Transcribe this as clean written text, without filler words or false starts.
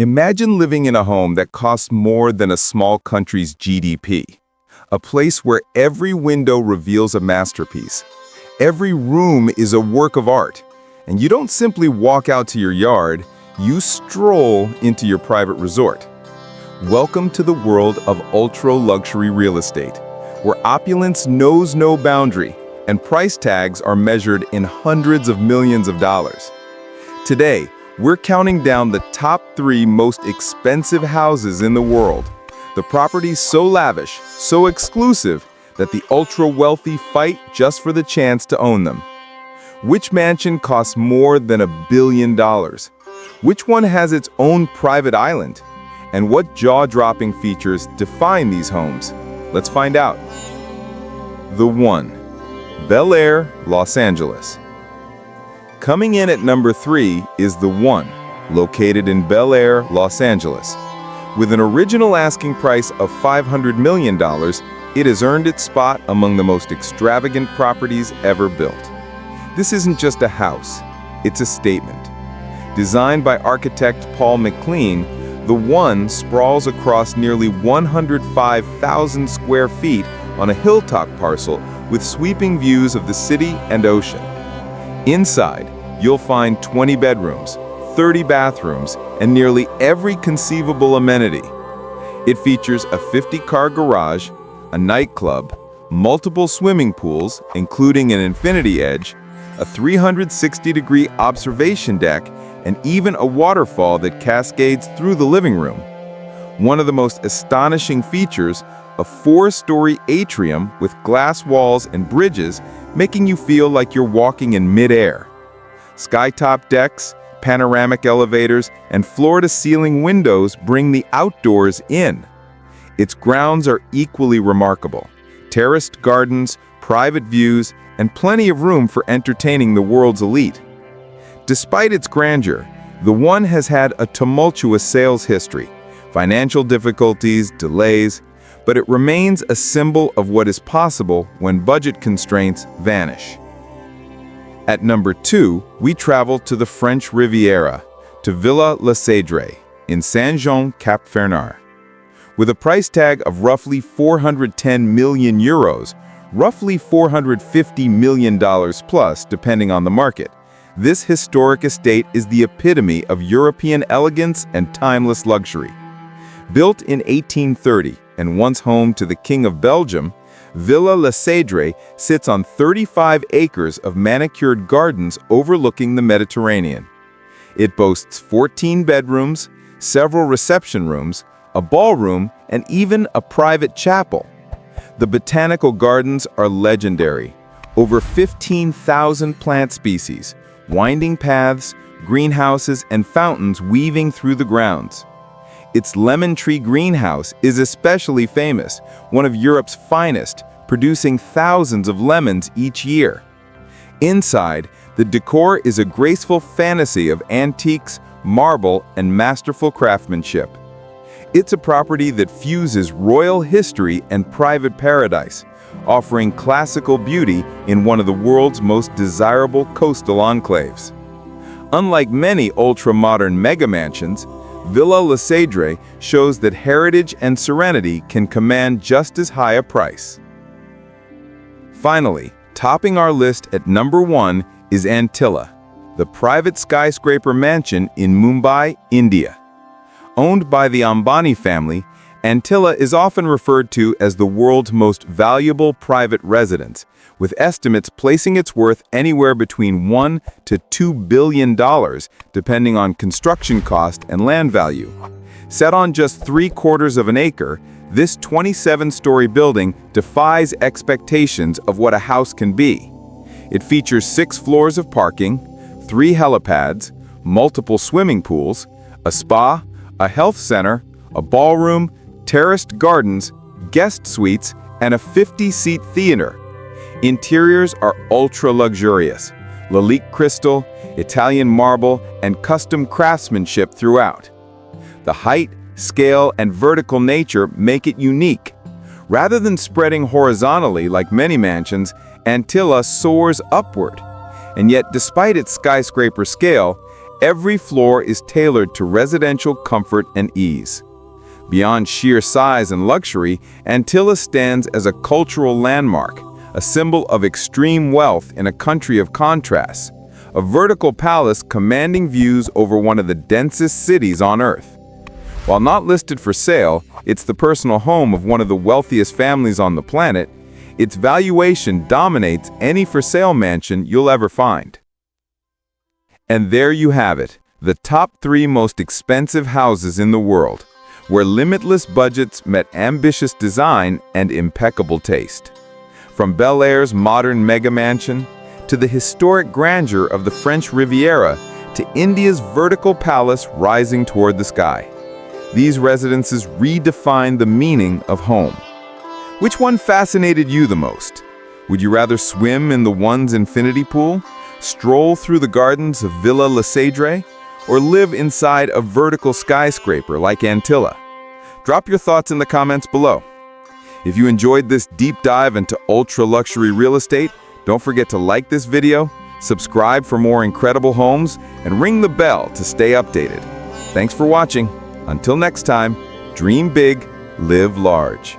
Imagine living in a home that costs more than a small country's GDP. A place where every window reveals a masterpiece. Every room is a work of art. And you don't simply walk out to your yard, you stroll into your private resort. Welcome to the world of ultra-luxury real estate, where opulence knows no boundary and price tags are measured in hundreds of millions of dollars. Today, we're counting down the top 3 most expensive houses in the world. The properties so lavish, so exclusive, that the ultra-wealthy fight just for the chance to own them. Which mansion costs more than $1 billion? Which one has its own private island? And what jaw-dropping features define these homes? Let's find out. The 1. Bel Air, Los Angeles. Coming in at number 3 is The 1, located in Bel Air, Los Angeles. With an original asking price of $500 million, it has earned its spot among the most extravagant properties ever built. This isn't just a house, it's a statement. Designed by architect Paul McLean, The 1 sprawls across nearly 105,000 square feet on a hilltop parcel with sweeping views of the city and ocean. Inside, you'll find 20 bedrooms, 30 bathrooms, and nearly every conceivable amenity. It features a 50-car garage, a nightclub, multiple swimming pools, including an infinity edge, a 360-degree observation deck, and even a waterfall that cascades through the living room. One of the most astonishing features, a 4-story atrium with glass walls and bridges, making you feel like you're walking in mid-air. Skytop decks, panoramic elevators, and floor-to-ceiling windows bring the outdoors in. Its grounds are equally remarkable. Terraced gardens, private views, and plenty of room for entertaining the world's elite. Despite its grandeur, The 1 has had a tumultuous sales history, financial difficulties, delays, but it remains a symbol of what is possible when budget constraints vanish. At number 2, we travel to the French Riviera, to Villa Le Cèdre in Saint-Jean-Cap-Ferrat. With a price tag of roughly 410 million euros, roughly $450 million plus depending on the market, this historic estate is the epitome of European elegance and timeless luxury. Built in 1830 and once home to the King of Belgium, Villa Le Cèdre sits on 35 acres of manicured gardens overlooking the Mediterranean. It boasts 14 bedrooms, several reception rooms, a ballroom, and even a private chapel. The botanical gardens are legendary. Over 15,000 plant species, winding paths, greenhouses, and fountains weaving through the grounds. Its lemon tree greenhouse is especially famous, one of Europe's finest, producing thousands of lemons each year. Inside, the decor is a graceful fantasy of antiques, marble, and masterful craftsmanship. It's a property that fuses royal history and private paradise, offering classical beauty in one of the world's most desirable coastal enclaves. Unlike many ultra-modern mega-mansions, Villa Le Cèdre shows that heritage and serenity can command just as high a price. Finally, topping our list at number 1 is Antilla, the private skyscraper mansion in Mumbai, India. Owned by the Ambani family, Antilla is often referred to as the world's most valuable private residence, with estimates placing its worth anywhere between $1 to $2 billion, depending on construction cost and land value. Set on just 3/4 of an acre, this 27-story building defies expectations of what a house can be. It features 6 floors of parking, 3 helipads, multiple swimming pools, a spa, a health center, a ballroom, terraced gardens, guest suites, and a 50-seat theater. Interiors are ultra-luxurious, Lalique crystal, Italian marble, and custom craftsmanship throughout. The height, scale, and vertical nature make it unique. Rather than spreading horizontally like many mansions, Antilla soars upward. And yet, despite its skyscraper scale, Every floor is tailored to residential comfort and ease. Beyond sheer size and luxury, Antilla stands as a cultural landmark, a symbol of extreme wealth in a country of contrasts, a vertical palace commanding views over one of the densest cities on Earth. While not listed for sale, it's the personal home of one of the wealthiest families on the planet. Its valuation dominates any for-sale mansion you'll ever find. And there you have it, the top 3 most expensive houses in the world, where limitless budgets met ambitious design and impeccable taste. From Bel Air's modern mega mansion, to the historic grandeur of the French Riviera, to India's vertical palace rising toward the sky. These residences redefine the meaning of home. Which one fascinated you the most? Would you rather swim in the one's infinity pool, stroll through the gardens of Villa Le Cèdre, or live inside a vertical skyscraper like Antilla? Drop your thoughts in the comments below. If you enjoyed this deep dive into ultra-luxury real estate, don't forget to like this video, subscribe for more incredible homes, and ring the bell to stay updated. Thanks for watching. Until next time, dream big, live large.